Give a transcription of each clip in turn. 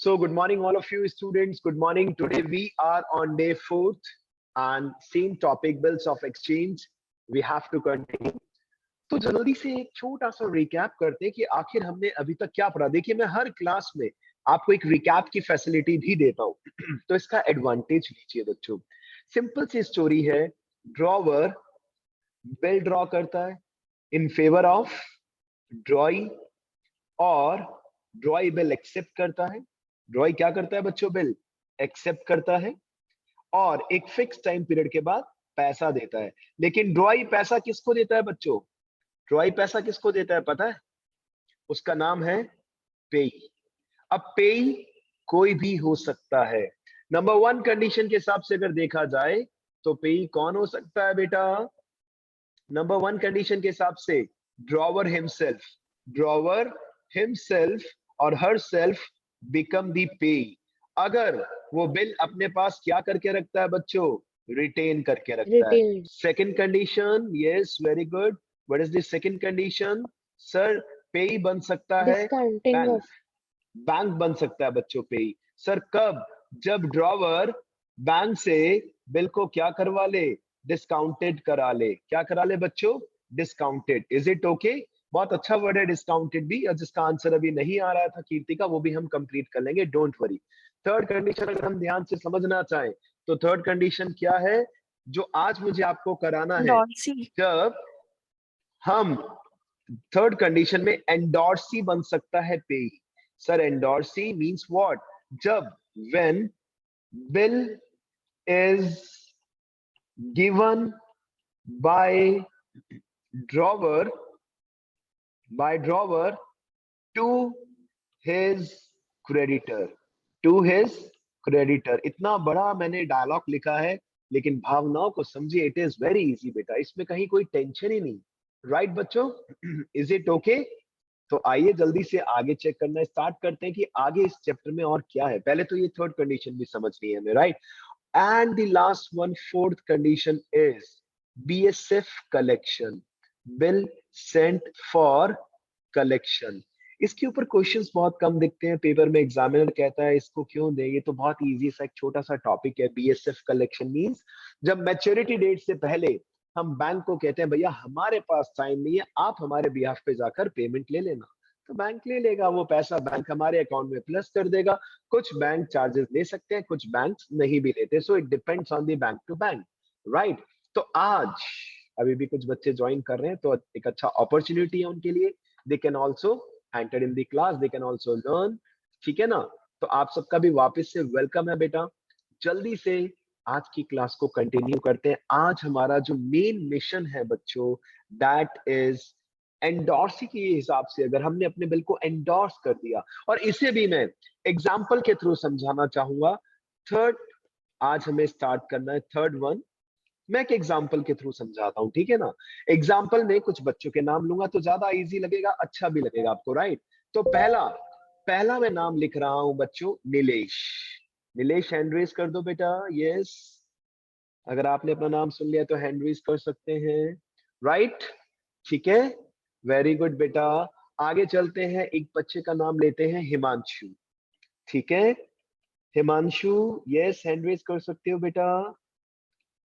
So good morning, all of you students. Good morning. Today we are on day 4th and same topic, bills of exchange. We have to continue. तो जल्दी से एक छोटा सा recap करते हैं कि आखिर हमने अभी तक क्या पढ़ा। देखिए, मैं हर क्लास में आपको एक रिकैप की फैसिलिटी भी देता हूँ तो इसका एडवांटेज लीजिए बच्चों। सिंपल सी स्टोरी है। ड्रॉवर बिल ड्रॉ करता है इन फेवर ऑफ ड्रॉई और ड्रॉई बिल एक्सेप्ट करता है। ड्रॉई क्या करता है बच्चों? बिल एक्सेप्ट करता है और एक फिक्स टाइम पीरियड के बाद पैसा देता है। लेकिन ड्रॉई पैसा किसको देता है बच्चों? ड्रॉई पैसा किसको देता है पता है? उसका नाम है पेई। अब पेई कोई भी हो सकता है। नंबर 1 कंडीशन के हिसाब से अगर देखा जाए तो पेई कौन हो सकता है बेटा? नंबर 1 कंडीशन के हिसाब से ड्रॉवर हिमसेल्फ। ड्रॉवर हिमसेल्फ और हर सेल्फ बिकम दी पेई। अगर वो बिल अपने पास क्या करके रखता है बच्चों? रिटेन करके रखता है। Retained. Second condition, yes very good. What is the second condition? Sir पेई बन सकता है Discounting बैंक। of बैंक बन सकता है बच्चों पेई। सर कब? जब ड्रॉवर बैंक से बिल को क्या करवा ले? डिस्काउंटेड करा ले। क्या करा ले बच्चों? डिस्काउंटेड। Is it okay? बहुत अच्छा वर्ड है डिस्काउंटेड भी, और जिसका आंसर अभी नहीं आ रहा था कीर्ति का, वो भी हम कंप्लीट कर लेंगे, डोंट वरी। थर्ड कंडीशन अगर हम ध्यान से समझना चाहें तो थर्ड कंडीशन क्या है जो आज मुझे आपको कराना है? Dorsey. जब हम थर्ड कंडीशन में एंडोर्सी बन सकता है payee. Sir endorsee means what? जब when bill is given by drawer to his creditor. इतना बड़ा मैंने डायलॉग लिखा है लेकिन भावनाओं को समझिए। इट इज वेरी इजी बेटा, इसमें कहीं कोई टेंशन ही नहीं। राइट बच्चों? Is it okay? तो आइए जल्दी से आगे चेक करना स्टार्ट करते हैं कि आगे इस चैप्टर में और क्या है। पहले तो ये थर्ड कंडीशन भी समझनी है हमें, right? And the last one, fourth condition is BSF collection, bill sent for collection. इसके ऊपर क्वेश्चंस बहुत कम दिखते हैं पेपर में। एग्जामिनर कहता है इसको क्यों दे, ये तो बहुत इजी सा एक छोटा सा टॉपिक है। BSF कलेक्शन मींस जब मैच्योरिटी डेट से पहले हम बैंक को कहते हैं भैया हमारे पास टाइम नहीं है, आप हमारे बिहाफ पे जाकर पेमेंट ले लेना, तो बैंक ले लेगा वो पैसा, बैंक हमारे अकाउंट में प्लस कर देगा। कुछ बैंक चार्जेस ले सकते हैं, कुछ बैंक नहीं भी लेते। So it depends on the bank to bank, right? तो आज अभी भी कुछ बच्चे ज्वाइन कर रहे हैं तो एक अच्छा अपॉर्चुनिटी है उनके लिए। They can also enter in the class, they can also learn. ठीक है ना? तो आप सबका भी वापस से वेलकम है बेटा। जल्दी से आज की क्लास को कंटिन्यू करते हैं। आज हमारा जो मेन मिशन है बच्चों, दैट इज एंडोर्सी के हिसाब से अगर हमने अपने बिल को एंडोर्स कर दिया, और इसे भी मैं एग्जाम्पल के थ्रू समझाना चाहूंगा। थर्ड आज हमें स्टार्ट करना है, थर्ड वन मैं एक एग्जाम्पल के थ्रू समझाता हूं, ठीक है ना? एग्जाम्पल में कुछ बच्चों के नाम लूंगा तो ज्यादा इजी लगेगा, अच्छा भी लगेगा आपको, राइट? तो पहला मैं नाम लिख रहा हूं बच्चों, नीलेश। नीलेश हैंड रेज कर दो बेटा, यस। अगर आपने अपना नाम सुन लिया तो हैंड रेज कर सकते हैं, राइट? ठीक है, वेरी गुड बेटा। आगे चलते हैं, एक बच्चे का नाम लेते हैं हिमांशु। ठीक है, हिमांशु, यस हैंड रेज कर सकते हो बेटा।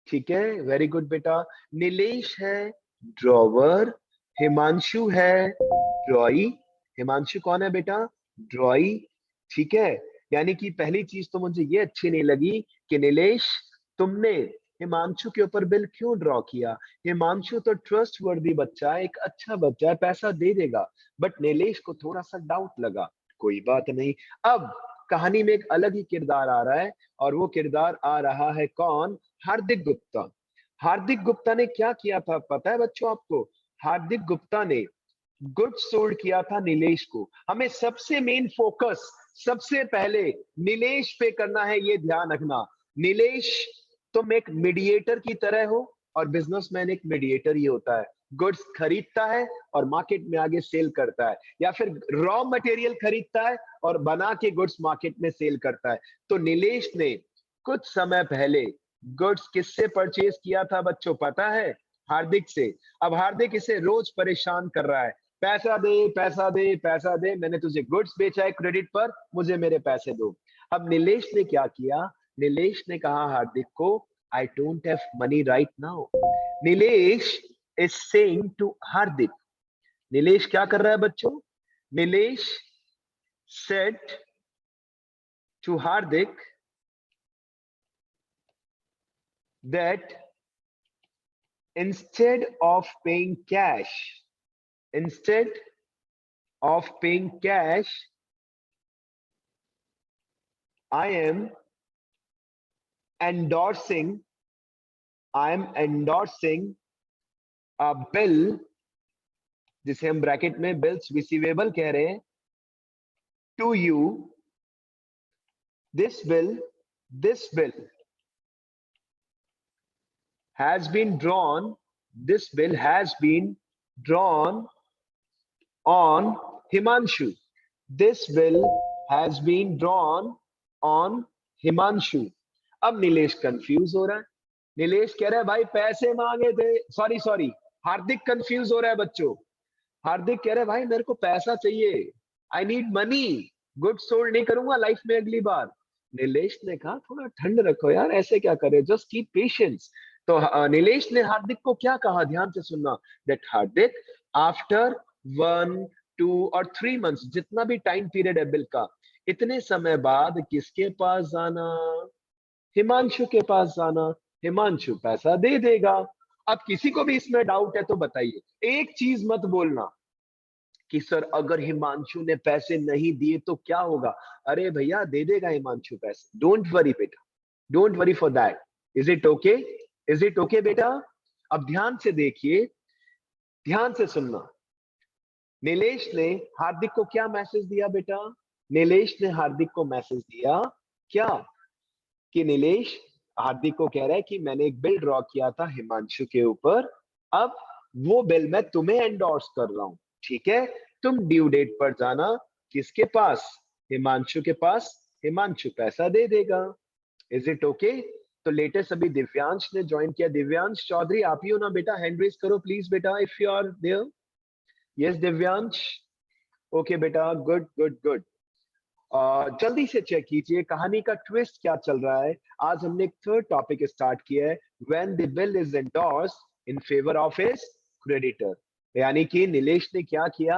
ठीक है, वेरी गुड बेटा। नीलेश है ड्रॉवर, हिमांशु है ड्रॉई। हिमांशु कौन है बेटा? ड्रॉई। ठीक है, यानी कि पहली चीज तो मुझे ये अच्छी नहीं लगी कि नीलेश तुमने हिमांशु के ऊपर बिल क्यों ड्रॉ किया। हिमांशु तो ट्रस्ट वर्दी बच्चा है, एक अच्छा बच्चा है, पैसा दे देगा, बट नीलेश को थोड़ा सा डाउट लगा। कोई बात नहीं। अब कहानी में एक अलग ही किरदार आ रहा है, और वो किरदार आ रहा है कौन? हार्दिक गुप्ता। हार्दिक गुप्ता ने क्या किया था पता है बच्चों आपको? हार्दिक गुप्ता ने गुड्स सोल्ड किया था नीलेश को। हमें सबसे मेन फोकस सबसे पहले नीलेश पे करना है, ये ध्यान रखना। नीलेश तुम एक मीडिएटर की तरह हो, और बिजनेसमैन एक मीडिएटर ही होता है। गुड्स खरीदता है और मार्केट में आगे सेल करता है, या फिर रॉ मटेरियल खरीदता है और बना के गुड्स मार्केट में सेल करता है। तो नीलेश ने कुछ समय पहले गुड्स किससे परचेज किया था बच्चों पता है? हार्दिक से। अब हार्दिक इसे रोज परेशान कर रहा है, पैसा दे, पैसा दे, पैसा दे, मैंने तुझे गुड्स बेचा है क्रेडिट पर, मुझे मेरे पैसे दो। अब नीलेश ने क्या किया? नीलेश ने कहा हार्दिक को, I don't have money right now. Nilesh is saying to Hardik, Nilesh क्या कर रहा है बच्चों? Nilesh said to Hardik that instead of paying cash, instead of paying cash, I am endorsing, I am endorsing a bill, जिसे हम ब्रैकेट में बिल्स रिसीवेबल कह रहे हैं, to you. This bill has been drawn, this bill has been drawn on Himanshu. This bill has been drawn on Himanshu. अब Nilesh confuse हो रहा है। नीलेश कह रहा है भाई पैसे मांगे थे, सॉरी हार्दिक कंफ्यूज हो रहा है बच्चों। हार्दिक कह रहा है भाई मेरे को पैसा चाहिए, I need money, good sold नहीं करूंगा लाइफ में अगली बार। नीलेश ने कहा थोड़ा ठंड रखो यार, ऐसे क्या करे, जस्ट कीप पेशेंस। तो नीलेश ने हार्दिक को क्या कहा, ध्यान से सुनना, दैट हार्दिक आफ्टर 1, 2 और 3 मंथ्स, जितना भी टाइम पीरियड है बिल का, इतने समय बाद किसके पास जाना? हिमांशु के पास जाना। हिमांशु पैसा दे देगा। अब किसी को भी इसमें डाउट है तो बताइए, एक चीज मत बोलना कि सर अगर हिमांशु ने पैसे नहीं दिए तो क्या होगा। अरे भैया दे देगा हिमांशु पैसे, डोंट वरी बेटा, don't worry for that. Is it okay? Is it okay बेटा? अब ध्यान से देखिए, ध्यान से सुनना। नीलेश ने हार्दिक को क्या मैसेज दिया बेटा? नीलेश ने हार्दिक को मैसेज दिया क्या, कि नीलेश हार्दिक को कह रहा है कि मैंने एक बिल ड्रॉ किया था हिमांशु के ऊपर, अब वो बिल मैं तुम्हें एंडोर्स कर रहा हूं, ठीक है? तुम ड्यू डेट पर जाना, किसके पास? हिमांशु के पास, हिमांशु पैसा दे देगा। Is it okay? तो लेटेस्ट अभी दिव्यांश ने ज्वाइन किया। दिव्यांश चौधरी आप ही हो ना बेटा? हैंड रेज करो प्लीज बेटा, if you are there. Yes Divyansh, okay बेटा, गुड गुड गुड। जल्दी से चेक कीजिए कहानी का ट्विस्ट क्या चल रहा है। आज हमने एक थर्ड टॉपिक स्टार्ट किया है, when the bill is endorsed in favour of his creditor. यानी कि नीलेश ने क्या किया,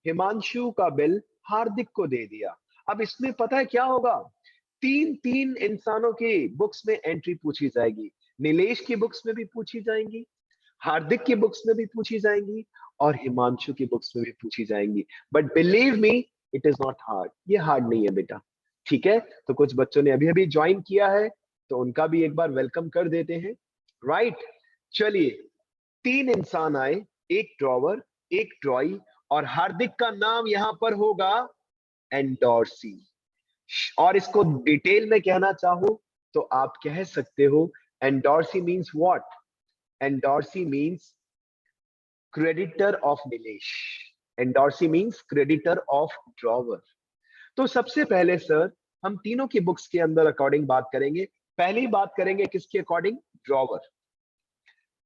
हिमांशु का बिल हार्दिक को दे दिया। अब इसमें पता है क्या होगा, तीन तीन इंसानों की बुक्स में एंट्री पूछी जाएगी। नीलेश की बुक्स में भी पूछी जाएंगी, हार्दिक की बुक्स में भी पूछी जाएंगी, और हिमांशु की बुक्स में भी पूछी जाएंगी। But believe me, it is not hard, ये हार्ड नहीं है बेटा, ठीक है? तो कुछ बच्चों ने अभी अभी ज्वाइन किया है तो उनका भी एक बार वेलकम कर देते हैं, राइट? चलिए, तीन इंसान आए, एक ड्रॉवर, एक ड्रॉई, और हार्दिक का नाम यहां पर होगा एंडोर्सी। और इसको डिटेल में कहना चाहो तो आप कह सकते हो endorsee means what? Endorsee means creditor of Nilesh, endorsee means creditor of drawer. तो सबसे पहले सर हम तीनों की बुक्स के अंदर अकॉर्डिंग बात करेंगे। पहली बात करेंगे किसके अकॉर्डिंग? ड्रॉवर।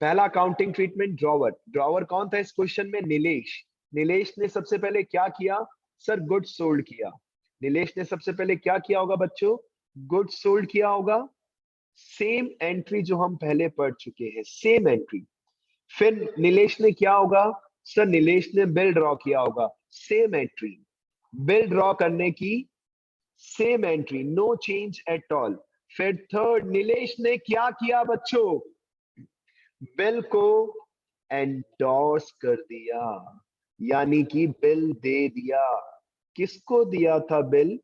पहला अकाउंटिंग ट्रीटमेंट ड्रॉवर। ड्रॉवर कौन था इस क्वेश्चन में? नीलेश। नीलेश ने सबसे पहले क्या किया सर? गुड्स सोल्ड किया। नीलेश ने सबसे पहले क्या किया होगा बच्चों? गुड्स सोल्ड किया होगा। सेम एंट्री जो हम पहले पढ़ चुके हैं, सेम एंट्री। फिर नीलेश ने क्या होगा सर? नीलेश ने बिल ड्रॉ किया होगा, सेम एंट्री। बिल ड्रॉ करने की same entry, no change at all. फिर थर्ड, नीलेश ने क्या किया बच्चों? बिल को एंडोर्स कर दिया, यानी कि बिल दे दिया। किसको दिया था बिल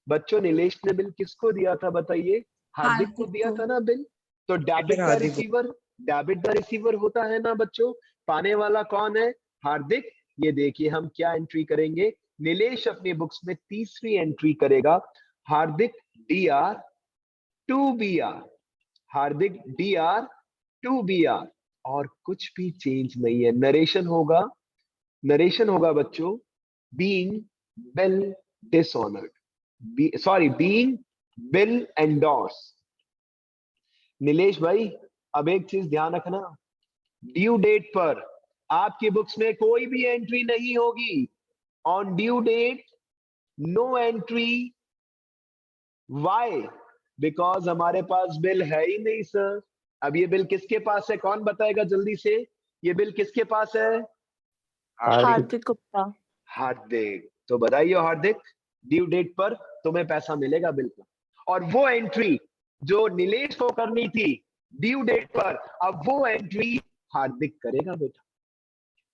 बच्चों? नीलेश ने बिल किसको दिया था बताइए? हार्दिक को दिया था ना बिल। तो debit the receiver, debit the receiver होता है ना बच्चों, पाने वाला कौन है? हार्दिक। ये देखिए हम क्या एंट्री करेंगे, नीलेश अपनी बुक्स में तीसरी एंट्री करेगा, Hardik DR to BR, Hardik DR to BR, और कुछ भी चेंज नहीं है। नरेशन होगा, नरेशन होगा बच्चों, being bill dishonoured, sorry being bill endorse. Nilesh भाई अब एक चीज ध्यान रखना, ड्यू डेट पर आपकी बुक्स में कोई भी एंट्री नहीं होगी on due date, no entry. Why? Because हमारे पास बिल है ही नहीं सर। अब ये बिल किसके पास है, कौन बताएगा जल्दी से? ये बिल किसके पास है? हार्दिक गुप्ता। हार्दिक। तो बताइए हार्दिक, ड्यू डेट पर तुम्हें पैसा मिलेगा बिल का। और वो एंट्री जो नीलेश को करनी थी ड्यू डेट पर, अब वो एंट्री हार्दिक करेगा बेटा।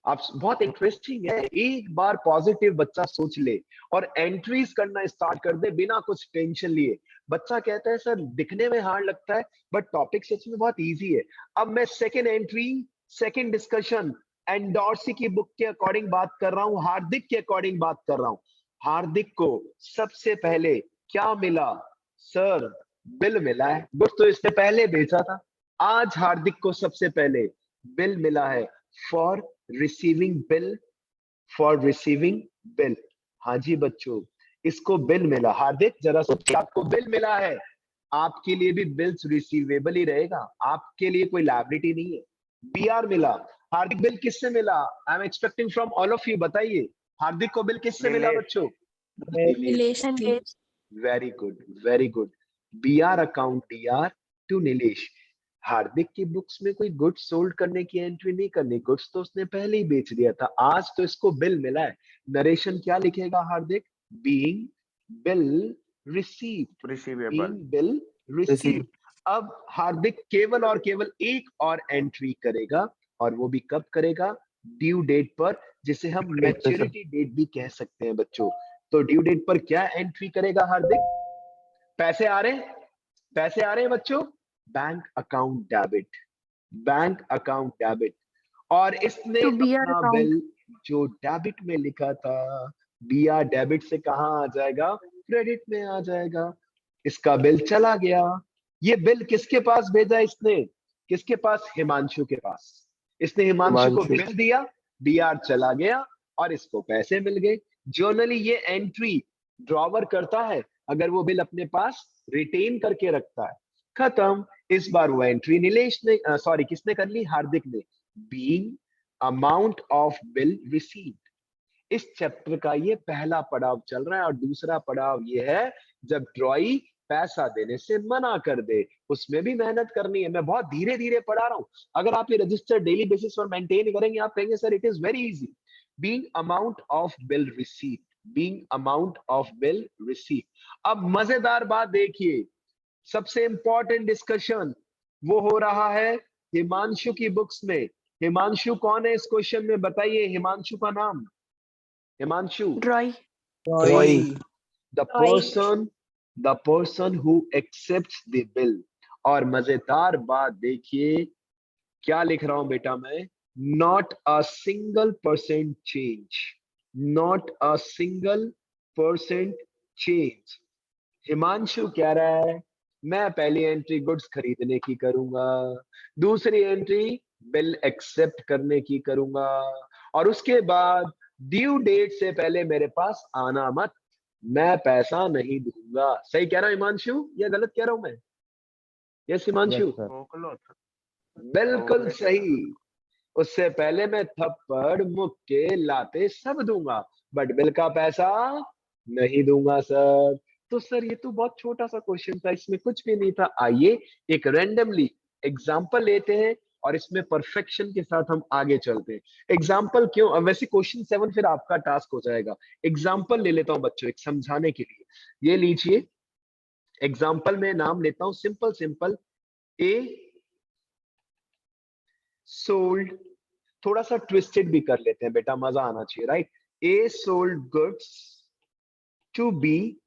आप बहुत इंटरेस्टिंग है, एक बार पॉजिटिव बच्चा सोच ले और एंट्रीज करना स्टार्ट कर दे बिना कुछ टेंशन लिए। बच्चा कहता है सर दिखने में हार्ड लगता है बट टॉपिक सच में बहुत इजी है। अब मैं second entry, second discussion endorsee की बुक के अकॉर्डिंग बात कर रहा हूं, हार्दिक के अकॉर्डिंग बात कर रहा हूं। हार्दिक को सबसे पहले क्या मिला सर? बिल मिला है। बुक तो इसने पहले बेचा था, आज हार्दिक को सबसे पहले बिल मिला है for receiving bill, for receiving bill. हाँ जी बच्चों, इसको बिल मिला। हार्दिक जरा सोचिए, आपको बिल मिला है, आपके लिए भी बिल्स रिसीवेबल ही रहेगा, आपके लिए कोई लायबिलिटी नहीं है। बीआर मिला। हार्दिक बिल किससे मिला? I am expecting from all of you, बताइए हार्दिक को बिल किससे मिला बच्चों? Nilesh ji. Very good, very good. BR account DR to Nilesh. Hardik की बुक्स में कोई गुड्स सोल्ड करने की एंट्री नहीं करनी, गुड्स तो उसने पहले ही बेच दिया था, आज तो इसको बिल मिला है। नरेशन क्या लिखेगा Hardik? Being bill received, being bill received. अब हार्दिक केवल और केवल एक और एंट्री करेगा, और वो भी कब करेगा? ड्यू डेट पर, जिसे हम मैच्योरिटी डेट भी कह सकते हैं बच्चों। तो ड्यू डेट पर क्या एंट्री करेगा हार्दिक? पैसे आ रहे हैं, पैसे आ रहे हैं बच्चों? Bank account debit, bank account debit. और इसने टू बीआर अपना अकाउंट। बिल जो डेबिट में लिखा था, बीआर डेबिट से कहां आ जाएगा? क्रेडिट में आ जाएगा। इसका बिल चला गया। ये बिल किसके पास भेजा इसने? किसके पास? हिमांशु के पास। इसने हिमांशु को बिल दिया, बीआर चला गया और इसको पैसे मिल गए। जर्नली ये एंट्री ड्रॉवर करता है अगर वो बिल अपने पास रिटेन करके रखता है। खत्म। इस बार वो एंट्री नीलेश ने, सॉरी किसने कर ली? हार्दिक ने। Being amount of bill received. इस चैप्टर का ये पहला पड़ाव चल रहा है, और दूसरा पड़ाव ये है जब ड्रॉई पैसा देने से मना कर दे, उसमें भी मेहनत करनी है। मैं बहुत धीरे धीरे पढ़ा रहा हूं, अगर आप ये रजिस्टर डेली बेसिस पर मेंटेन करेंगे आप कहेंगे sir it is very easy. Being amount of bill received, being amount of bill received. अब मजेदार बात देखिए, सबसे इंपॉर्टेंट डिस्कशन वो हो रहा है हिमांशु की बुक्स में। हिमांशु कौन है इस क्वेश्चन में? बताइए हिमांशु का नाम। Himanshu, ड्रॉई। The person, the person who accepts the bill. और मजेदार बात देखिए, क्या लिख रहा हूं बेटा मैं? Not a single percent change, not a single percent change. Himanshu कह रहा है मैं पहली एंट्री गुड्स खरीदने की करूंगा, दूसरी एंट्री बिल एक्सेप्ट करने की करूंगा, और उसके बाद ड्यू डेट से पहले मेरे पास आना मत, मैं पैसा नहीं दूंगा। सही कह रहा हूं हिमांशु या गलत कह रहा हूं मैं? यस हिमांशु? बिल्कुल सही। उससे पहले मैं थप्पड़ मुक्के लाते सब दूंगा बट बिल का पैसा नहीं दूंगा सर। तो सर ये तो बहुत छोटा सा क्वेश्चन था, इसमें कुछ भी नहीं था। आइए एक रैंडमली एग्जांपल लेते हैं और इसमें परफेक्शन के साथ हम आगे चलते हैं। एग्जांपल क्यों, अब वैसे क्वेश्चन 7 फिर आपका टास्क हो जाएगा। एग्जांपल ले लेता हूं बच्चों एक समझाने के लिए। ये लीजिए एग्जांपल में नाम लेता हूं सिंपल सिंपल, ए सोल्ड। थोड़ा सा ट्विस्टेड भी कर लेते हैं बेटा, मजा आना चाहिए right. A sold goods to B,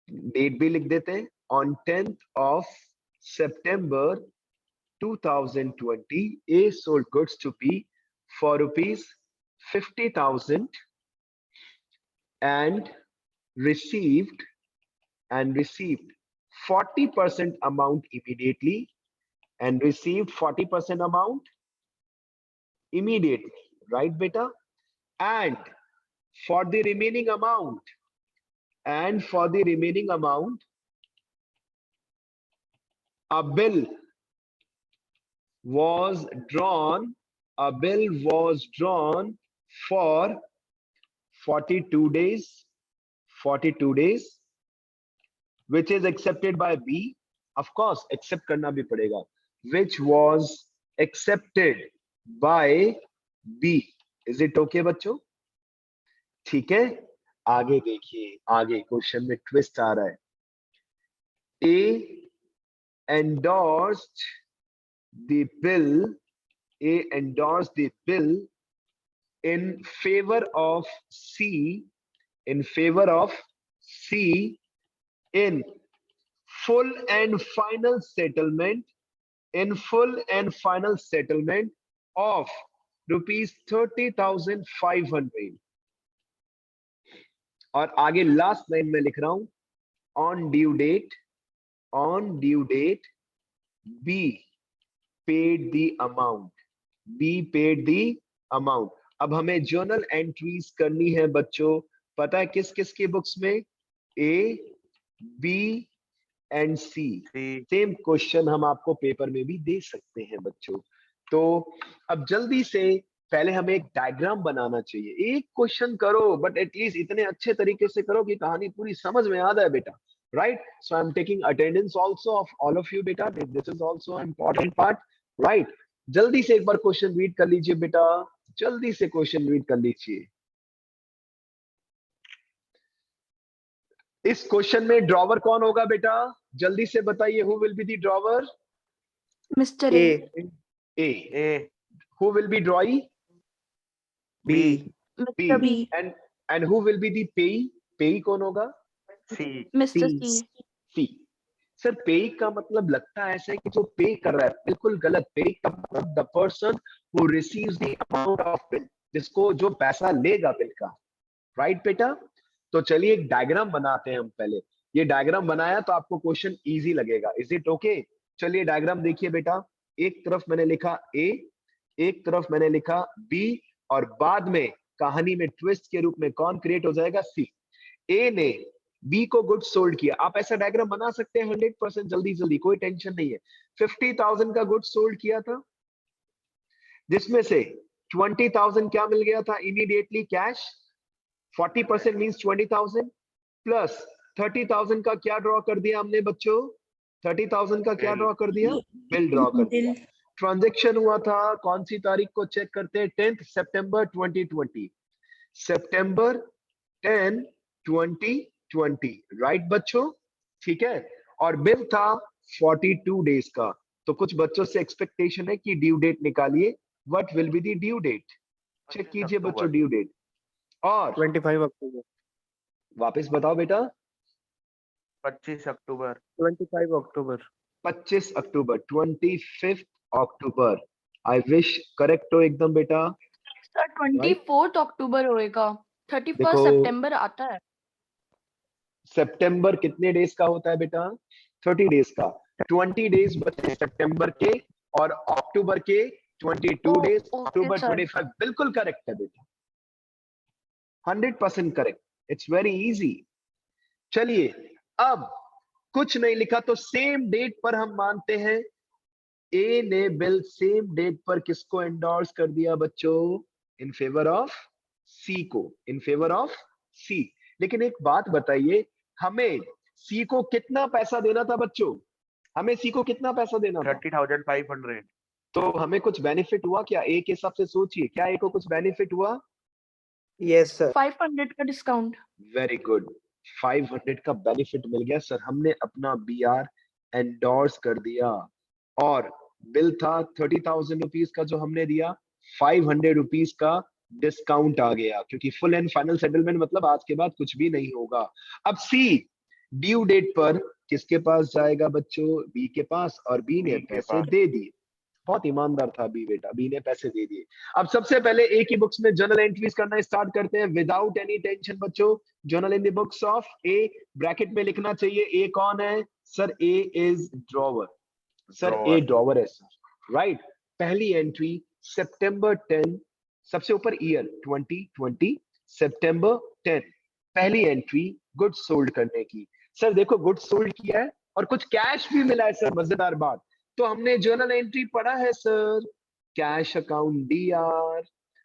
date भी लिख देते हैं, on 10th of September 2020 A sold goods to be for rupees 50,000 and received 40% amount immediately, and received 40% amount immediately, right beta? And for the remaining amount, a bill was drawn a bill was drawn for 42 days, 42 days, which is accepted by B. Of course, accept करना भी पड़ेगा. Which was accepted by B. Is it okay बच्चों? ठीक है, आगे देखिए, आगे question में ट्विस्ट आ रहा है. A endorsed the bill. A endorsed the bill in favor of C. In favor of C in full and final settlement. In full and final settlement of rupees 30,500. और आगे लास्ट लाइन में लिख रहा हूं, on due date, on due date, B paid the amount. B paid the amount. अब हमें journal entries करनी है बच्चों, पता है किस किस की बुक्स में? A, B and C. Same question हम आपको पेपर में भी दे सकते हैं बच्चों. तो अब जल्दी से पहले हमें एक डायग्राम बनाना चाहिए. एक क्वेश्चन करो, बट एटलीस्ट इतने अच्छे तरीके से करो कि कहानी पूरी समझ में आ जाए बेटा. Right, so I'm taking attendance also of all of you beta. This is also an important part. Right, जल्दी से एक बार क्वेश्चन रीड कर लीजिए बेटा, जल्दी से क्वेश्चन रीड कर लीजिए. इस क्वेश्चन में ड्रॉवर कौन होगा बेटा? जल्दी से बताइए. Who will be the drawer? Mr. A. A. Who will be drawee? B. Mr. B. And who will be the payee? Payee कौन होगा? C. Mr. C. C. Sir पे का मतलब लगता है ऐसा है कि जो पे कर रहा है, बिल्कुल गलत. पे का मतलब the person who receives the amount of bill, जिसको जो पैसा लेगा बिल का. राइट बेटा? तो चलिए एक डायग्राम बनाते हैं हम पहले. ये डायग्राम बनाया तो आपको क्वेश्चन इजी लगेगा. Is it okay? चलिए डायग्राम देखिए बेटा. एक तरफ मैंने लिखा A, एक तरफ मैंने लिखा B, और बाद में कहानी में ट्विस्ट के रूप में कौन क्रिएट हो जाएगा? C. A ने B को गुड्स सोल्ड किया. आप ऐसा डायग्राम बना सकते हैं 100% जल्दी जल्दी, कोई टेंशन नहीं है. 50,000 का गुड्स सोल्ड किया था, जिसमें से 20,000 क्या मिल गया था? Immediately cash. 40% मींस 20,000 प्लस 30,000 का क्या ड्रॉ कर दिया हमने बच्चों? 30,000 का क्या ड्रॉ कर दिया? बिल ड्रॉ कर दिया. ट्रांजैक्शन हुआ था कौन सी तारीख को? चेक करते हैं. 10 सितंबर 2020. सितंबर 10 2020. राइट बच्चों? ठीक है. और बिल था 42 डेज का. तो कुछ बच्चों से एक्सपेक्टेशन है कि ड्यू डेट निकालिए. What will be the due date? Check कीजिए बच्चों ड्यू डेट. और 25 अक्टूबर. वापस बताओ बेटा. 25 अक्टूबर. 25 अक्टूबर. 25 अक्टूबर. 25 अक्टूबर. आई विश करेक्ट हो एकदम बेटा. सर 24 अक्टूबर होएगा. 31 देखो, सितंबर आता है. सितंबर कितने डेज का होता है बेटा? 30 डेज का. 20 डेज बचे सितंबर के, और अक्टूबर के 22 डेज. अक्टूबर 25. बिल्कुल करेक्ट है बेटा, 100% करेक्ट. It's very easy. चलिए, अब कुछ नहीं लिखा तो सेम डेट पर हम मानते हैं ए ने बिल सेम डेट पर किसको एंडोर्स कर दिया बच्चों? इन फेवर ऑफ सी को. इन फेवर ऑफ सी. लेकिन एक बात बताइए, हमें सी को कितना पैसा देना था बच्चों? हमें सी को कितना पैसा देना था? 30,500. तो हमें कुछ बेनिफिट हुआ क्या? ए के हिसाब से सोचिए, क्या ए को कुछ बेनिफिट हुआ? Yes sir. 500 का डिस्काउंट. Very good. 500 का बेनिफिट मिल गया सर. हमने अपना बीआर एंडोर्स कर दिया, और बिल था 30,000 रुपीज का जो हमने दिया, 500 रुपीज का डिस्काउंट आ गया, क्योंकि फुल एंड फाइनल सेटलमेंट मतलब आज के बाद कुछ भी नहीं होगा. अब सी ड्यू डेट पर किसके पास जाएगा बच्चों? बी के पास. और बी ने पैसे दे दिए. बहुत ईमानदार था बी बेटा, बी ने पैसे दे दिए. अब सबसे पहले ए की बुक्स में जर्नल एंट्रीज करना स्टार्ट करते हैं विदाउट एनी टेंशन बच्चों. Journal in the books of A. Bracket में लिखना चाहिए ए कौन है? Sir A is drawer. Sir A drawer है सर. राइट. पहली एंट्री सितंबर 10, सबसे ऊपर ईयर 2020, सितंबर 10. पहली एंट्री गुड्स सोल्ड करने की. सर देखो गुड्स सोल्ड किया है और कुछ कैश भी मिला है सर. मजेदार बात, तो हमने जर्नल एंट्री पढ़ा है sir. Cash account DR,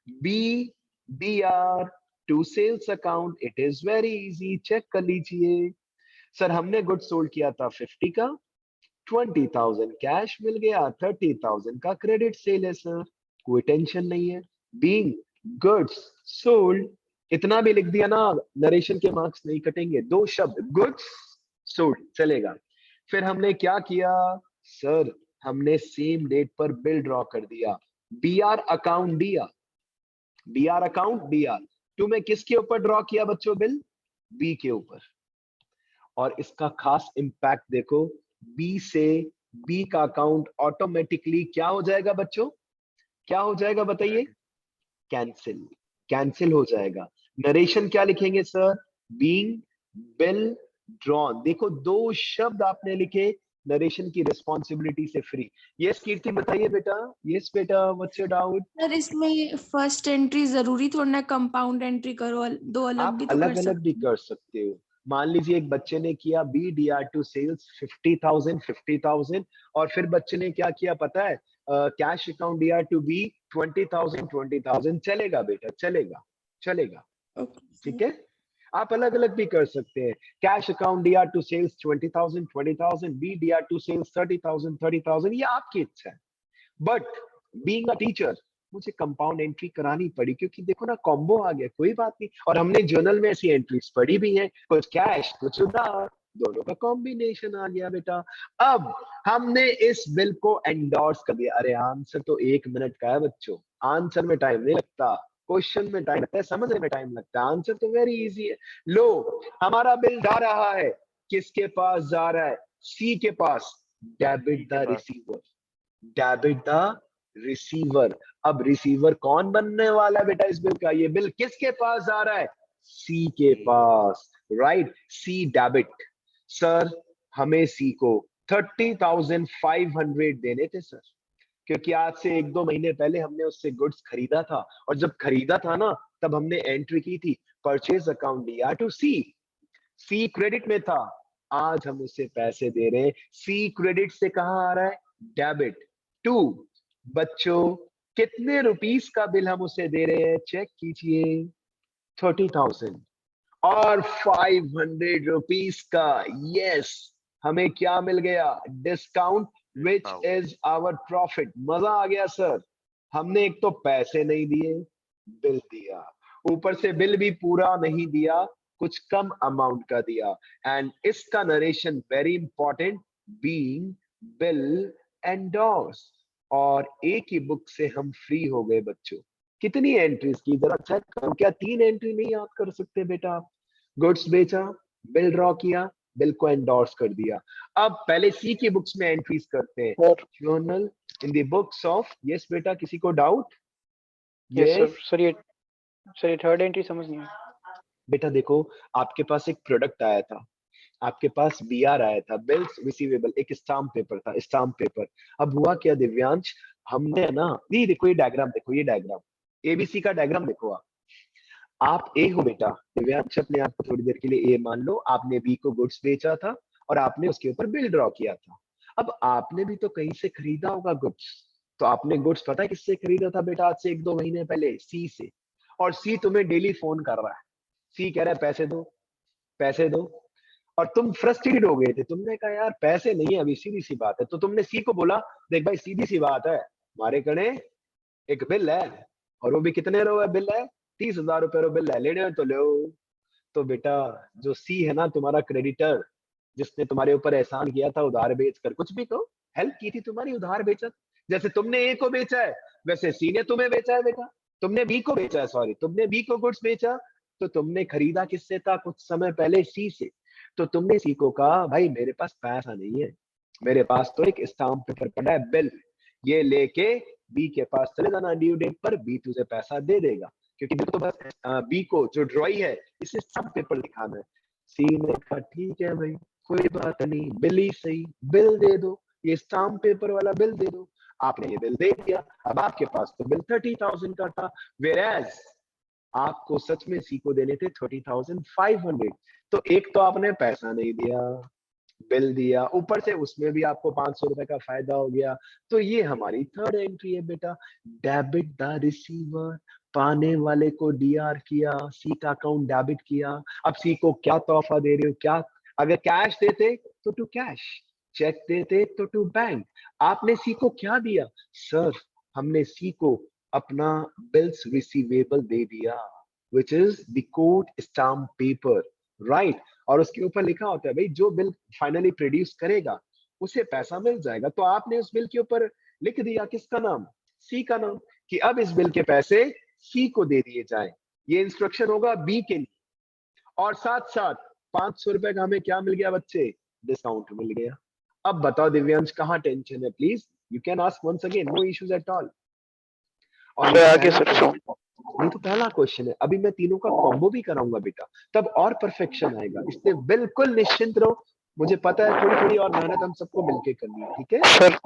B DR to sales account, it is very easy, check कर लीजिए। सर हमने गुड्स सोल्ड किया था 50 का, 20,000 कैश मिल गया, 30,000 का क्रेडिट सेल है सर, कोई टेंशन नहीं है। बीइंग गुड्स सोल्ड, इतना भी लिख दिया ना, नरेशन के मार्क्स नहीं कटेंगे, दो शब्द गुड्स सोल्ड चलेगा। फिर हमने क्या किया सर, हमने सेम डेट पर बिल ड्रॉ कर दिया, BR account DR, BR account DR to में किसके ऊपर ड्रॉ किया बच्चों बिल, बी के ऊपर। और इसका खास इंपैक्ट देखो, बी से बी का अकाउंट ऑटोमेटिकली क्या हो जाएगा बच्चों, क्या हो जाएगा बताइए, कैंसिल, कैंसिल हो जाएगा। नरेशन क्या लिखेंगे सर, बीइंग बिल ड्रॉन, देखो दो शब्द आपने लिखे, नरेशन की रिस्पॉन्सिबिलिटी से फ्री। यस कीर्ति बताइए बेटा, यस बेटा, व्हाट्स योर डाउट। सर इसमें फर्स्ट एंट्री जरूरी थोड़ा ना कंपाउंड एंट्री करो, दो अलग आप भी तो अलग कर अलग भी सकते कर सकते हो। मान लीजिए एक बच्चे ने किया BDR टू सेल्स 50,000 और फिर बच्चे ने क्या किया पता है, cash account DR to B 20,000 चलेगा बेटा, चलेगा चलेगा, हो। ठीक है। आप अलग अलग भी कर सकते हैं, cash account DR to sales 20,000 BDR to sales 30,000, ये आपकी इच्छा है। बट बीइंग अ टीचर मुझे कंपाउंड एंट्री करानी पड़ी, क्योंकि देखो ना कॉम्बो आ गया, कोई बात नहीं। और हमने जर्नल में ऐसी एंट्रीज पढ़ी भी हैं, कुछ कैश कुछ उधार, दोनों का कॉम्बिनेशन आ गया बेटा। अब हमने इस बिल को एंडोर्स कर दिया। अरे आंसर तो 1 मिनट का है बच्चों, आंसर में टाइम नहीं लगता, क्वेश्चन में टाइम लगता है, समझने में टाइम लगता है, आंसर तो वेरी इजी है। लो हमारा बिल जा रहा है, किसके पास जा रहा है, सी के पास, debit the receiver, debit the receiver. अब रिसीवर कौन बनने वाला है बेटा इस बिल का, ये बिल किसके पास जा रहा है, सी के पास, राइट, सी डेबिट। सर हमें सी को 30,500 देने थे सर, क्योंकि आज से 1-2 महीने पहले हमने उससे गुड्स खरीदा था, और जब खरीदा था ना तब हमने एंट्री की थी purchase account DR to C, C credit में था, आज हम उसे पैसे दे रहे हैं, सी क्रेडिट से कहां आ रहा है, डेबिट टू। बच्चों कितने रुपीस का बिल हम उसे दे रहे हैं, चेक कीजिए, 30,000 और 500 रुपीस का, यस हमें क्या मिल गया, discount which is our profit. मजा आ गया सर, हमने एक तो पैसे नहीं दिए, बिल दिया, ऊपर से बिल भी पूरा नहीं दिया, कुछ कम अमाउंट का दिया। एंड इसका narration very important, being bill endorse, और एक ही बुक से हम फ्री हो गए बच्चों। कितनी एंट्रीज की जरा चेक करो, क्या 3 एंट्री नहीं याद कर सकते बेटा आप, गुड्स बेचा, बिल ड्रॉ किया, बिल को एंडोर्स कर दिया। अब पहले सी की बुक्स में एंट्रीज करते हैं, journal in the books of, yes बेटा किसी को डाउट, यस सर ये थर्ड एंट्री समझ नहीं आया। बेटा देखो आपके पास एक प्रोडक्ट आया था, आपके पास BR आया था, बिल्स रिसीवेबल, एक स्टाम्प पेपर था, स्टाम्प पेपर। अब हुआ क्या दिव्यांश, हमने ना, ये देखो ये डायग्राम देखो, ये डायग्राम ABC का डायग्राम देखो, आप ए हो बेटा, दिव्यांश अपने आप को थोड़ी देर के लिए ए मान लो, आपने बी को गुड्स बेचा था और आपने उसके ऊपर बिल ड्रॉ किया था। अब आपने भी तो कहीं से खरीदा होगा गुड्स, तो आपने गुड्स पता है किससे खरीदा था बेटा, आज से 1-2 महीने पहले, सी से। और सी तुम्हें डेली फोन कर रहा है, सी कह रहा है पैसे दो, पैसे दो, और तुम फ्रस्ट्रेटेड हो गए थे, तुमने कहा यार पैसे नहीं है अभी, सीधी सी बात है। तो तुमने सी को बोला देख भाई सीधी सी बात है, हमारे कने एक बिल है, और वो भी कितने रुपए बिल है, 30,000 रुपए बिल है, लेने तो लो। तो बेटा जो सी है ना तुम्हारा क्रेडिटर, जिसने तुम्हारे ऊपर एहसान किया था उधार बेच कर, कुछ भी कहो, हेल्प की थी तुम्हारी उधार बेचा, जैसे तुमने ए को बेचा है वैसे सी ने तुम्हें बेचा है बेटा, तुमने बी को बेचा है, सॉरी तुमने बी को गुड्स बेचा, तो तुमने खरीदा किससे था, कुछ समय पहले सी से। तो तुमने सी को कहा भाई मेरे पास पैसा नहीं है, मेरे पास तो एक स्टाम्प पेपर पड़ा है बिल, ये लेके बी के पास चले जाना, ड्यू डेट पर बी तुझे पैसा दे देगा, क्योंकि तो बस बी को जो ड्रॉई है इसे सब पेपर दिखाना है। सी ने कहा ठीक है भाई कोई बात नहीं, बिल ही सही, बिल दे दो, ये स्टाम्प पेपर वाला बिल दे दो। आपने ये बिल दे दिया, अब आपके पास तो बिल 30,000 का था, वेयरएज आपको सच में सी को देने थे 30,500। तो एक तो आपने पैसा नहीं दिया, बिल दिया, ऊपर से उसमें भी आपको 500 रुपए का फायदा हो गया। तो ये हमारी थर्ड एंट्री है बेटा। डेबिट द रिसीवर, पाने वाले को डीआर किया, सी का अकाउंट डेबिट किया। अब सी को क्या तोहफा दे रहे हो, क्या? अगर कैश देते तो टू कैश, चेक देते तो टू बैंक। आपने सी को क्या दिया? सर हमने सी को अपना बिल्स रिसीवेबल दे दिया, which is the court stamp paper, right. और उसके ऊपर लिखा होता है भाई जो बिल फाइनली प्रोड्यूस करेगा उसे पैसा मिल जाएगा। तो आपने उस बिल के ऊपर लिख दिया किसका नाम? सी का नाम, कि अब इस बिल के पैसे सी को दे दिए जाए। ये इंस्ट्रक्शन होगा बी के लिए। और साथ साथ 500 रुपए का हमें क्या मिल गया बच्चे? डिस्काउंट मिल गया। अब बताओ दिव्यांश कहाँ टेंशन है? Please you can ask once again, no issues at all. और सर ये आगे पहला सर। ये तो पहला क्वेश्चन है, अभी मैं तीनों का कॉम्बो भी कराऊंगा बेटा, तब और परफेक्शन आएगा। इसलिए बिल्कुल निश्चिंत रहो। मुझे पता है थोड़ी थोड़ी और मेहनत हम सबको मिलके करनी है, ठीक है? सर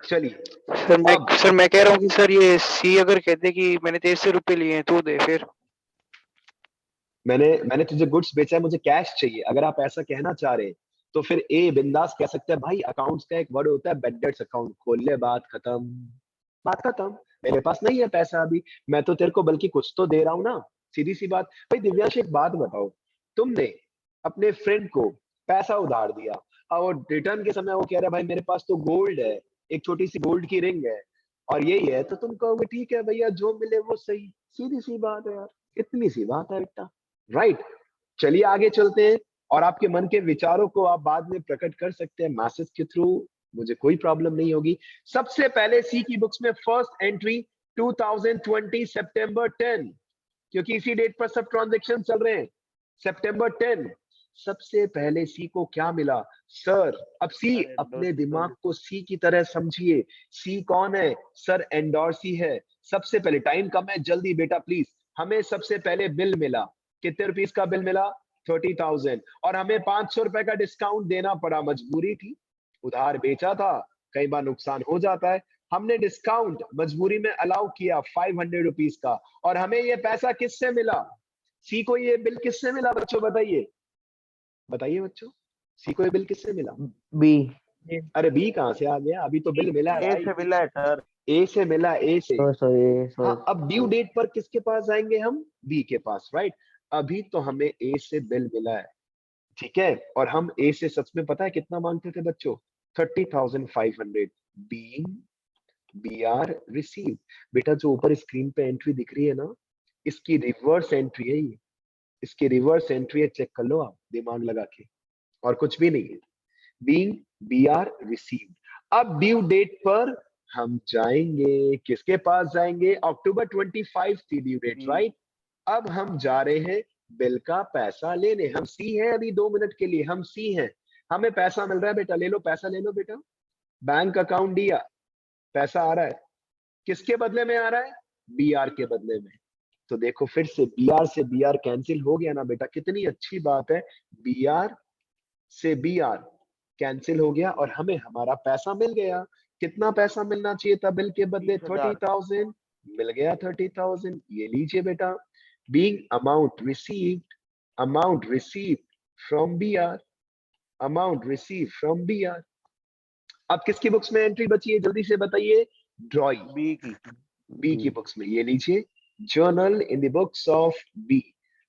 चलिए सर मैं कह रहा हूँ कि सर ये सी अगर कहते कि मैंने 23 रुपए लिए हैं तो दे फिर। मैंने तुझे गुड्स बेचा है, मुझे कैश चाहिए, अगर आप ऐसा कहना चाह रहे हैं तो फिर ए बिंदास कह सकते हैं भाई। अकाउंट्स का एक वर्ड होता है बैड डेट्स अकाउंट, खोल ले, बात खत्म, बात खत्म। मेरे पास नहीं है पैसा अभी, मैं तो तेरे को बल्कि कुछ तो दे रहा हूं ना, सीधी सी बात। भाई दिव्यांश एक बात बताओ, तुमने अपने फ्रेंड को पैसा उधार दिया और वो रिटर्न के समय वो कह रहा है भाई मेरे पास तो गोल्ड है, एक छोटी सी गोल्ड की रिंग है और यही है, तो तुम कहोगे ठीक है भैया जो मिले वो सही। सीधी सी बात है यार, इतनी सी बात है बेटा, राइट। चलिए आगे चलते हैं, और आपके मन के विचारों को आप बाद में प्रकट कर सकते हैं मैसेज के थ्रू, मुझे कोई प्रॉब्लम नहीं होगी। सबसे पहले सी की बुक्स में फर्स्ट एंट्री 2020 सितंबर 10, क्योंकि इसी डेट पर सब ट्रांजैक्शन चल रहे हैं। सितंबर 10 सबसे पहले सी को क्या मिला? सर अब सी, अपने दिमाग को सी की तरह समझिए। सी कौन है? सर एंडोर्सी है। सबसे पहले, टाइम कम है, जल्दी बेटा प्लीज। हमें सबसे पहले बिल मिला, कितने रुपीस का बिल मिला? 30,000। और हमें 500 रुपए का डिस्काउंट देना पड़ा, मजबूरी थी, उधार बेचा था, कई बार नुकसान हो जाता है। हमने डिस्काउंट मजबूरी में अलाउ किया 500 रुपीस का। और हमें ये पैसा किससे मिला? सी को ये बिल किससे मिला बच्चों? बताइए बताइए बच्चों, सी को ये बिल किससे मिला? बी। अरे बी कहां से आ गया? अभी तो बिल मिला है ए भाई, से मिला है सर। ए से मिला, ए से। सॉरी हाँ, अब ड्यू डेट पर किसके पास जाएंगे हम? बी के पास, राइट। अभी तो हमें ए से बिल मिला है, ठीक है, और हम ए से सच में पता है कितना मांगते थे बच्चों? 30,500। Being B R receive. बेटा जो ऊपर स्क्रीन पे एंट्री दिख रही है ना, इसकी रिवर्स एंट्री है ये, इसकी रिवर्स एंट्री है, चेक कर लो आप दिमाग लगा के, और कुछ भी नहीं है। Being B R received. अब ड्यू डेट पर हम जाएंगे, किसके पास जाएंगे? अक्टूबर 25 थी ड्यू डेट, राइट। अब हम जा रहे हैं बिल का पैसा लेने। हम सी हैं अभी 2 मिनट के लिए, हम सी हैं, हमें पैसा मिल रहा है बेटा, ले लो पैसा, ले लो बेटा। बैंक अकाउंट दिया, पैसा आ रहा है, किसके बदले में आ रहा है? बी आर के बदले में। तो देखो फिर से बी आर कैंसिल हो गया ना बेटा, कितनी अच्छी बात है। बी आर से बी आर कैंसिल हो गया और हमें हमारा पैसा मिल गया। कितना पैसा मिलना चाहिए था बिल के बदले? 30,000। मिल गया 30,000, ये लीजिए बेटा। Being amount received from B R, amount receive from B R. अब किसकी बुक्स में एंट्री बची है जल्दी से बताइए? ड्रॉई, बी की बुक्स में, ये लीजिए, journal in the books of B.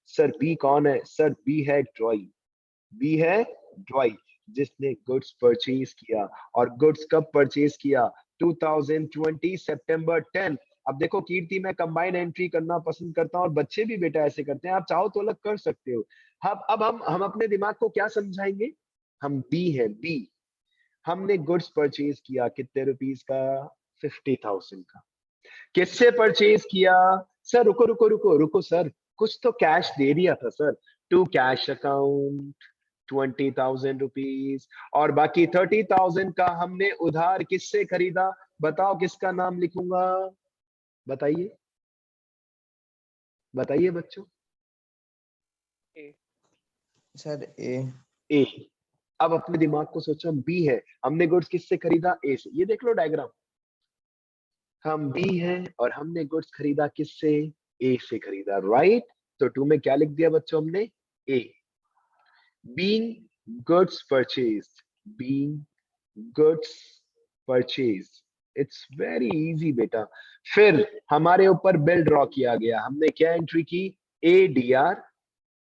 Sir B कौन है? सर बी है ड्रॉई, बी है ड्रॉई, जिसने गुड्स परचेज किया। और गुड्स कब परचेज किया? 2020 सितंबर 10। अब देखो कीर्ति, मैं कंबाइन एंट्री करना पसंद करता हूं और बच्चे भी बेटा ऐसे करते हैं, आप चाहो तो अलग कर सकते हो। अब हम अपने दिमाग को क्या समझाएंगे? हम बी है, बी। हमने गुड्स परचेज किया कितने रुपीस का? 50,000 का। किससे परचेज किया? सर रुको रुको रुको रुको सर, कुछ तो कैश दे दिया था sir, to cash account 20,000 rupees. और बाकी 30,000 का हमने उधार किससे खरीदा? बताओ किसका नाम लिखूंगा? बताइए बताइए बच्चों। सर ए। ए। अब अपने दिमाग को सोचो, हम बी है, हमने गुड्स किससे खरीदा? ए से। ये देख लो डायग्राम, हम बी हैं और हमने गुड्स खरीदा किससे? ए से खरीदा, राइट। तो टू में क्या लिख दिया बच्चों हमने? A. Being goods purchased, being goods purchased. It's very easy बेटा। फिर हमारे ऊपर बिल ड्रॉ किया गया, हमने क्या एंट्री की, ADR।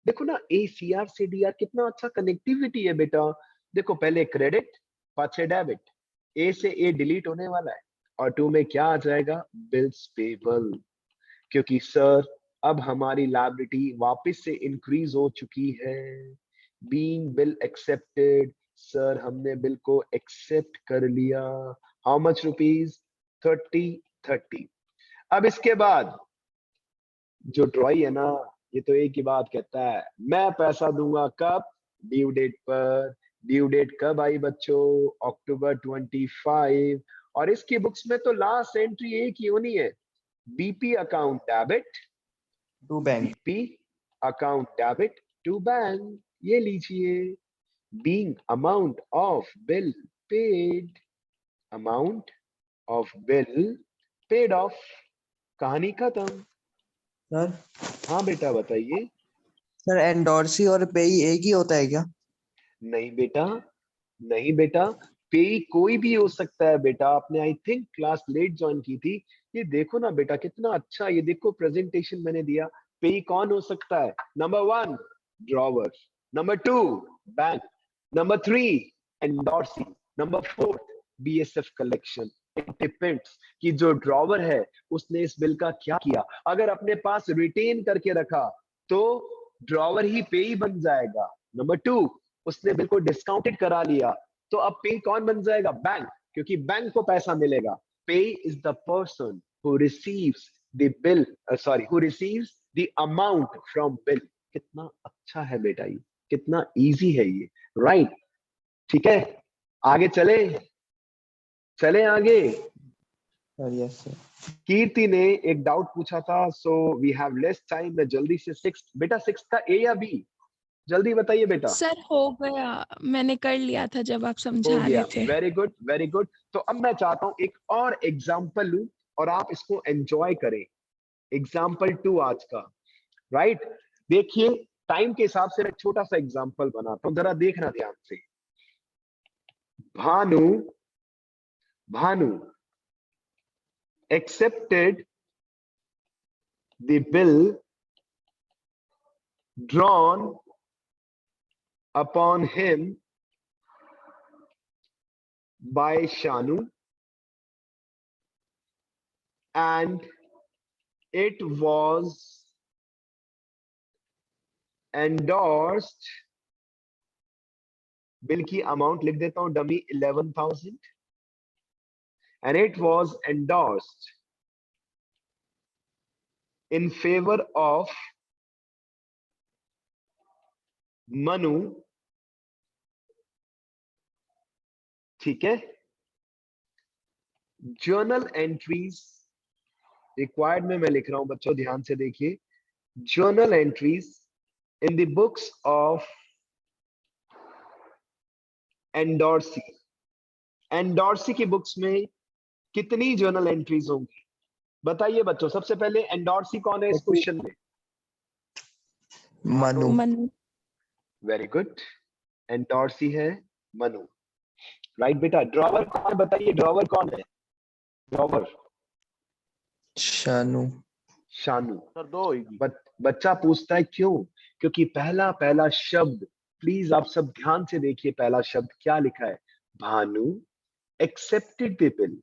देखो ना, ACR से DR कितना अच्छा कनेक्टिविटी है बेटा। देखो पहले क्रेडिट, पाछे डेबिट, A से A डिलीट होने वाला है, और 2 में क्या आ जाएगा, बिल्स पेबल। क्योंकि सर अब हमारी लायबिलिटी वापस से इंक्रीज हो चुकी है। बीइंग बिल एक्सेप्टेड, सर हमने बिल को एक्सेप्ट कर लिया। How much rupees, 30। अब इसके बाद जो ड्रॉई है ना, ये तो एक ही बात कहता है, मैं पैसा दूंगा कब, ड्यू डेट पर। ड्यू डेट कब आई बच्चों, अक्टूबर 25। और इसकी बुक्स में तो लास्ट एंट्री एक ही होनी है, BP account debit to bank. BP account debit to bank. ये लीजिए, being amount of bill paid, amount of bill paid of. कहानी खत्म। सर हाँ बेटा बताइए। सर एंडोर्सी और पेई एक ही होता है क्या? नहीं बेटा, नहीं बेटा, पे कोई भी हो सकता है बेटा। आपने I think class late join की थी। ये देखो ना बेटा कितना अच्छा, ये देखो प्रेजेंटेशन मैंने दिया। पे कौन हो सकता है, number 1 drawer, number 2 bank, number 3 endorsee, number 4 BSF collection. It depends कि जो ड्रॉवर है उसने इस बिल का क्या किया। अगर अपने पास रिटेन करके रखा तो ड्रॉवर ही पे ही बन जाएगा। नंबर 2, उसने बिल को डिस्काउंटेड करा लिया तो अब पे कौन बन जाएगा, बैंक, क्योंकि बैंक को पैसा मिलेगा। पे is the person who receives the bill, sorry who receives the amount from bill. कितना अच्छा है बेटा, ये कितना इजी है ये, राइट? ठीक है, आगे चले, चले आगे। Sir yes sir. कीर्ति ने एक डाउट पूछा था, so we have less time. मैं जल्दी से 6 बेटा, 6 का A या B, जल्दी बताइए बेटा। सर हो गया, मैंने कर लिया था जब आप हो समझा गया, रहे थे। Very good very good. तो अब मैं चाहता हूं एक और एग्जाम्पल लूं और आप इसको एंजॉय करें। एग्जाम्पल 2 आज का, राइट? देखिए टाइम के हिसाब से मैं छोटा सा एग्जाम्पल बनाता हूं, जरा देखना ध्यान से। Bhanu, Bhanu accepted the bill drawn upon him by Shanu, and it was endorsed। Bill की अमाउंट लिख देता हूं dummy 11,000, and it was endorsed in favor of Manu। ठीक है, जर्नल एंट्रीज रिक्वायर्ड में मैं लिख रहा हूं बच्चों, ध्यान से देखिए। Journal entries in the books of endorsee. Endorsee की बुक्स में कितनी जर्नल एंट्रीज होंगी, बताइए बच्चों। सबसे पहले एंडोर्सी कौन है इस क्वेश्चन में, Manu. Manu. Very good, endorsee है मनु, राइट बेटा। ड्रॉवर कौन, बताइए ड्रॉवर कौन है, ड्रॉवर शानू। शानू। सर 2 होगी। बच्चा पूछता है क्यों, क्योंकि पहला शब्द, प्लीज आप सब ध्यान से देखिए, पहला शब्द क्या लिखा है, Bhanu accepted the bill.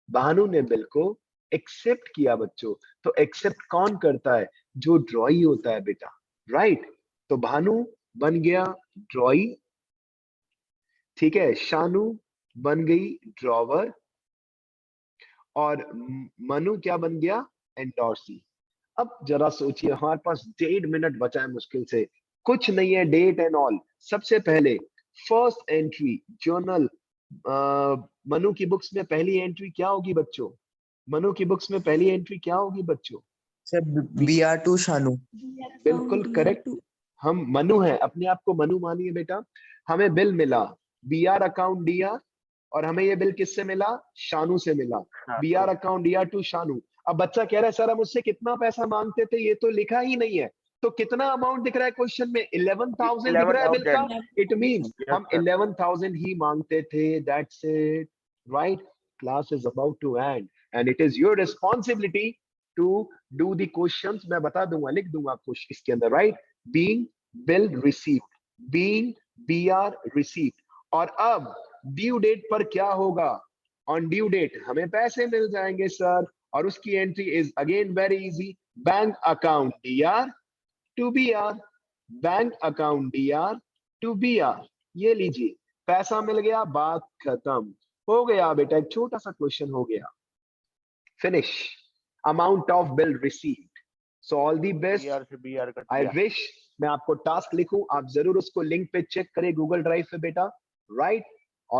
Bhanu ने बिल को एक्सेप्ट किया बच्चों। तो एक्सेप्ट कौन करता है, जो ड्रॉई होता है बेटा, राइट? तो भानु बन गया ड्रॉई, ठीक है। शानू बन गई ड्रॉवर, और मनु क्या बन गया, एंडोर्सी। अब जरा सोचिए, हमारे पास 1.5 मिनट बचा है मुश्किल से, कुछ नहीं है, डेट एंड ऑल। सबसे पहले फर्स्ट एंट्री जर्नल, मनु की बुक्स में पहली एंट्री क्या होगी बच्चों, मनु की बुक्स में पहली एंट्री क्या होगी बच्चों, सर BR2 शानू। बिल्कुल करेक्ट। हम मनु हैं, अपने आप को मनु मानिए बेटा। हमें बिल मिला BR अकाउंट DR, और हमें ये बिल किससे मिला, शानू से मिला। BR account DR to Shanu. अब बच्चा कह रहा है सर हम उससे कितना पैसा मांगते थे, ये तो लिखा ही नहीं है। तो कितना अमाउंट दिख रहा है क्वेश्चन में? 11,000 दिख रहा है बिल का। 11,000. इट मींस हम 11,000 ही मांगते थे। That's it, right? Class is about to end and it is your responsibility to do the questions. मैं बता दूंगा, लिख दूंगा क्वेश्चन इसके अंदर, right? Being bill received, being BR received. और अब ड्यू डेट पर क्या होगा? ऑन ड्यू डेट हमें पैसे मिल जाएंगे सर, और उसकी entry is again very easy, bank account DR to BR, bank account DR to BR. ये लीजिए, पैसा मिल गया, बात खत्म हो गया बेटा। एक छोटा सा क्वेश्चन हो गया, finish. Amount of bill received. So all the best, I wish मैं आपको टास्क लिखूं, आप जरूर उसको लिंक पे चेक करें गूगल ड्राइव पे बेटा, राइट?